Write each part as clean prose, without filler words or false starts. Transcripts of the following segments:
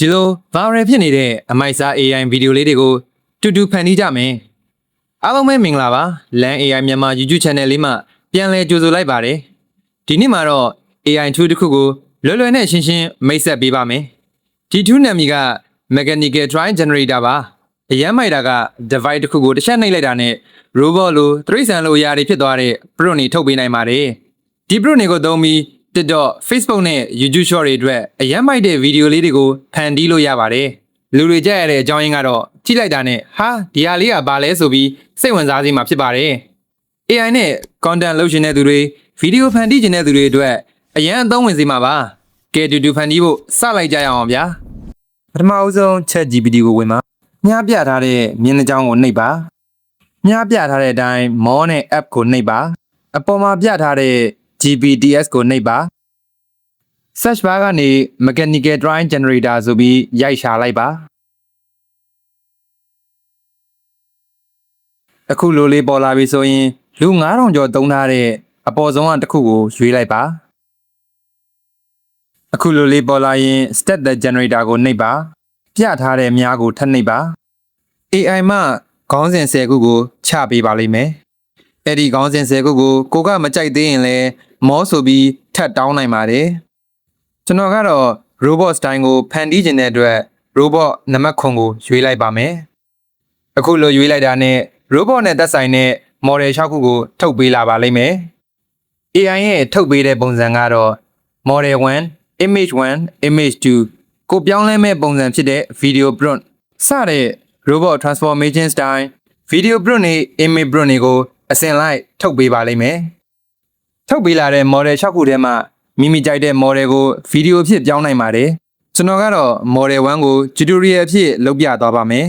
ဒီလို viral ဖြစ်နေတဲ့အမိုက်စား AI ဗီဒီယိုလေးတွေကိုတူတူဖန်တီးကြမယ်အားလုံးပဲမင်္ဂလာပါလမ်း AI မြန်မာ YouTube Channel လေးမှာပြန်လည်ကြိုဆိုလိုက်ပါတယ်ဒီနေ့မှာတော့ AI tool တစ်ခုကိုလွယ်လွယ်နဲ့ရှင်းရှင်းမိတ်ဆက်ပေးပါမယ်ဒီ tool နာမည်က Mechanical Drawing Generator ပါအရန်မိုက်တာက device တစ်ခုကိုတစ်ချက်နှိပ်လိုက်တာနဲ့ robot လိုတိရစ္ဆာန်လိုအရာတွေဖြစ်သွားတဲ့ prompt တွေထုတ်ပေးနိုင်ပါတယ်ဒီ prompt တွေကိုသုံးပြီး TikTok, Facebook နဲ့ YouTube Short တွေအတွက်အရန်မိုက်တဲ့ဗီဒီယိုလေးတွေကိုဖန်တီးလို့ရပါတယ်လူတွေကြိုက်ရတဲ့အကြောင်းရင်းကတော့ကြည့်လိုက်တာနဲ့ဟာဒီဟာလေးကဘာလဲဆိုပြီးစိတ်ဝင်စားစေမှာဖြစ်ပါတယ် AI နဲ့ content လုပ်ရှင်တဲ့သူတွေဗီဒီယိုဖန်တီးခြင်းတဲ့သူတွေအတွက်အရန်အသုံးဝင်စေမှာပါကဲတူတူဖန်တီးဖို့စလိုက်ကြရအောင်ဗျာပထမအဆုံး ChatGPT ကိုဝင်ပါမြားပြထားတဲ့မျက်နှာကြောင်းကိုနှိပ်ပါမြားပြထားတဲ့အတိုင်း More နဲ့ App ကိုနှိပ်ပါအပေါ်မှာပြထားတဲ့ GPTs ကိုနှိပ်ပါ search bar ကနေ Mechanical Drawing Generator ဆိုပြီးရိုက်ရှာလိုက်ပါအခုလိုလေးပေါ်လာပြီဆိုရင်လူ9000ကျော်သုံးထားတဲ့အပေါ်ဆုံးတစ်ခုကိုရွေးလိုက်ပါအခုလိုလေးပေါ်လာရင် Start the Generator ကိုနှိပ်ပါပြထားတဲ့များကိုထပ်နှိပ်ပါ AI မှခေါင်းစဉ်10ခုကိုချပေးပါလိမ့်မယ်အဲ့ဒီခေါင်းစဉ်10ခုကိုကမကြိုက်သေးရင်လည်းမောဆိုပြီးထပ်တောင်းနိုင်ပါတယ်ကျွန်တော်ကတော့ robot style ကိုဖန်တီးခြင်းတဲ့အတွက် robot နံပါတ်9ကိုရွေးလိုက်ပါမယ်အခုလိုရွေးလိုက်တာနဲ့ robot နဲ့သက်ဆိုင်တဲ့ model 6ခုကိုထုတ်ပေးလာပါလိမ့်မယ် AI ရဲ့ထုတ်ပေးတဲ့ပုံစံကတော့ model 1 image 1 image 2ကိုပြောင်းလဲမဲ့ပုံစံဖြစ်တဲ့ video prompt စတဲ့ robot transformation style video prompt နဲ့ image prompt တွေကိုအစဉ်လိုက်ထုတ်ပေးပါလိမ့်မယ်ထုတ်ပေးလာတဲ့ model 6ခုထဲမှာမိမိကြိုက်တဲ့ model ကိုဗီဒီယိုအဖြစ်ပြောင်းနိုင်ပါတယ်ကျွန်တော်ကတော့ model 1ကို tutorial အဖြစ်လုပ်ပြသွားပါမယ်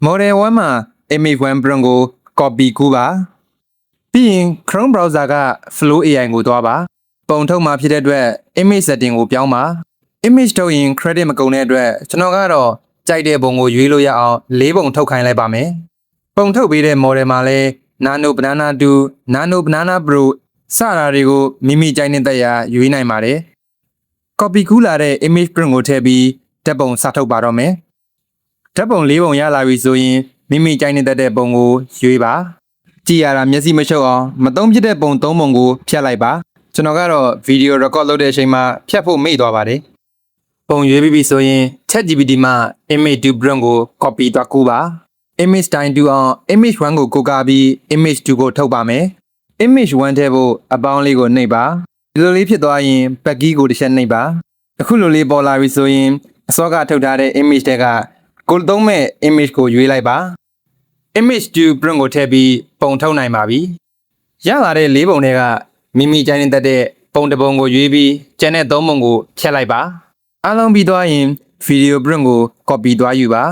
model 1မှာ image 1 prompt ကို copy ကူးပါပြီးရင် Chrome browser က Flow AI ကိုသွားပါပုံထုတ်မှာဖြစ်တဲ့အတွက် image setting ကိုပြောင်းပါ image ထုတ်ရင် credit မကုန်တဲ့အတွက်ကျွန်တော်ကတော့ကြိုက်တဲ့ပုံကိုရွေးလို့ရအောင်၄ပုံထုတ်ခိုင်းလိုက်ပါမယ်ပုံထုတ်ပေးတဲ့ model မှာလည်း Nano Banana 2 Nano Banana Pro စတာတွေကိုမိမိကြိုက်တဲ့ရာရွေးနိုင်ပါတယ် copy ကူးလာတဲ့ image print ကိုထည့်ပြီးဓာတ်ပုံစထုတ်ပါတော့မယ်ဓာတ်ပုံ၄ပုံရလာပြီဆိုရင်မိမိကြိုက်တဲ့ပုံကိုရွေးပါကြည့်ရတာမျက်စိမချုပ်အောင်မသုံးဖြစ်တဲ့ပုံ၃ပုံကိုဖြတ်လိုက်ပါကျွန်တော်ကတော့ video record လုပ်တဲ့အချိန်မှာဖြတ်ဖို့မေ့သွားပါတယ်ပုံရွေးပြီးပြီဆိုရင် ChatGPT မှာ image 2 prompt ကို copy သွားကူးပါ image style 2အောင် image 1ကိုကိုကားပြီး image 2ကိုထုတ်ပါမယ် image 1ထဲဖို့အပေါင်းလေးကိုနှိပ်ပါဒီလိုလေးဖြစ်သွားရင် back key ကိုတစ်ချက်နှိပ်ပါအခုလိုလေးပေါ်လာပြီဆိုရင်အစောကထုတ်ထားတဲ့ image တွေကကိုသုံးမဲ့ image ကိုရွေးလိုက်ပါ image 2 prompt ကိုထည့်ပြီးပုံထုတ်နိုင်ပါပြီရလာတဲ့၄ပုံတွေကမိမိကြိုက်တဲ့ပုံတစ်ပုံကိုရွေးပြီးကျန်တဲ့၃ပုံကိုဖြတ်လိုက်ပါအားလုံးပြီးသွားရင် video prompt ကို copy သွားယူပါ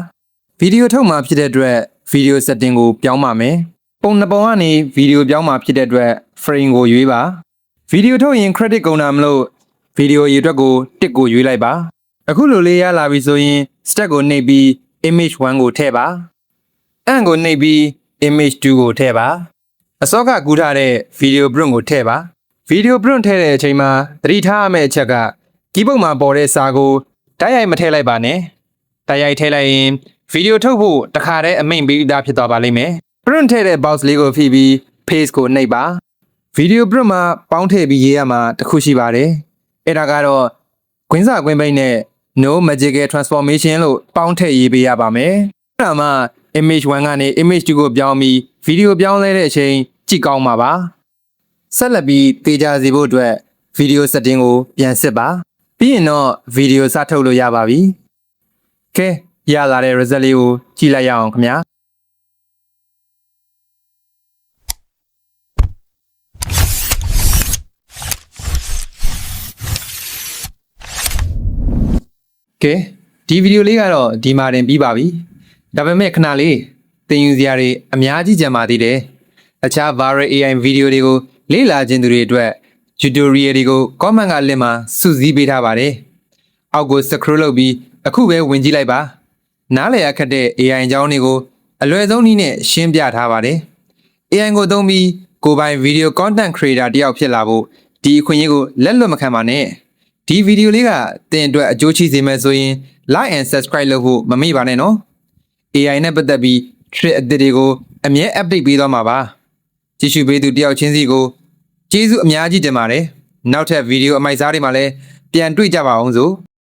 ဗီဒီယိုထုတ်မှာဖြစ်တဲ့အတွက် video setting ကိုပြောင်းပါမယ်ပုံနှစ်ပုံကနေဗီဒီယိုပြောင်းမှာဖြစ်တဲ့အတွက် frame ကိုရွေးပါဗီဒီယိုထုတ်ရင် credit ကုန်တာမလို့ဗီဒီယိုအရေအတွက်ကို1ကိုရွေးလိုက်ပါအခုလိုလေးရလာပြီဆိုရင် step ကိုနှိပ်ပြီး image 1ကိုထည့်ပါant ကိုနှိပ်ပြီး image 2ကိုထည့်ပါအစောကကူးထားတဲ့ video prompt ကိုထည့်ပါ video prompt ထည့်တဲ့အချိန်မှာသတိထားရမယ့်အချက်က keyboard မှာပေါ်တဲ့စာကိုတိုက်ရိုက်မထည့်လိုက်ပါနဲ့တိုက်ရိုက်ထည့်လိုက်ရင် video ထုတ်ဖို့တခါတည်းအမိန့်ပေးသားဖြစ်သွားပါလိမ့်မယ် prompt ထည့်တဲ့ box လေးကိုဖိပြီး paste ကိုနှိပ်ပါ video prompt မှာပေါင်းထည့်ပြီးရေးရမှာတစ်ခုရှိပါတယ်အဲ့ဒါကတော့ကွင်းစာကွင်းပိတ်နဲ့ no magical transformation လို့ပေါင်းထည့်ရေးပေးရပါမယ်အဲ့ဒါမှ image 1ကနေ image 2ကိုပြောင်းပြီး video ပြောင်းလဲတဲ့အချိန်ကြည့်ကောင်းမှာပါဆက်လက်ပြီးတေချာစီဖို့အတွက် video setting ကိုပြန်စစ်ပါပြီးရင်တော့ video စထုတ်လို့ရပါပြီကဲရလာတဲ့ result လေးကိုကြည့်လိုက်ရအောင်ခင်ဗျာကဲဒီဗီဒီယိုလေးကတော့ဒီမှာတင်ပြီးပါပြီဒါပေမဲ့ခဏလေးသင်ယူစရာတွေအများကြီးကြံပါသေးတယ်အခြား viral AI ဗီဒီယိုတွေကိုလေ့လာခြင်းသူတွေအတွက် tutorial တွေကို comment ကလင့်မှာစုစည်းပေးထားပါတယ်အောက်ကို scroll လုပ်ပြီးအခုပဲဝင်ကြည့်လိုက်ပါနားလည်အခက်တဲ့ AI အကြောင်းတွေကိုအလွယ်ဆုံးနည်းနဲ့ရှင်းပြထားပါတယ် AI ကိုသုံးပြီးကိုယ်ပိုင် video content creator တယောက်ဖြစ်လာဖို့ဒီအခွင့်အရေးကိုလက်လွတ်မခံပါနဲ့ ဒီဗီဒီယိုလေးကတင်အတွက်အကျိုးရှိစေမယ်ဆိုရင် like and subscribe လုပ်ဖို့မမေ့ပါနဲ့နော် AI နဲ့ပတ်သက်ပြီး trick အသစ်တွေကိုအမြဲ update ပေးသွားမှာပါကြည့်ရှုပေးသူတယောက်ချင်းစီကိုကျေးဇူးအများကြီးတင်ပါတယ်နောက်ထပ်ဗီဒီယိုအမိုက်စားတွေမှာလည်းပြန်တွေ့ကြပါအောင်စို့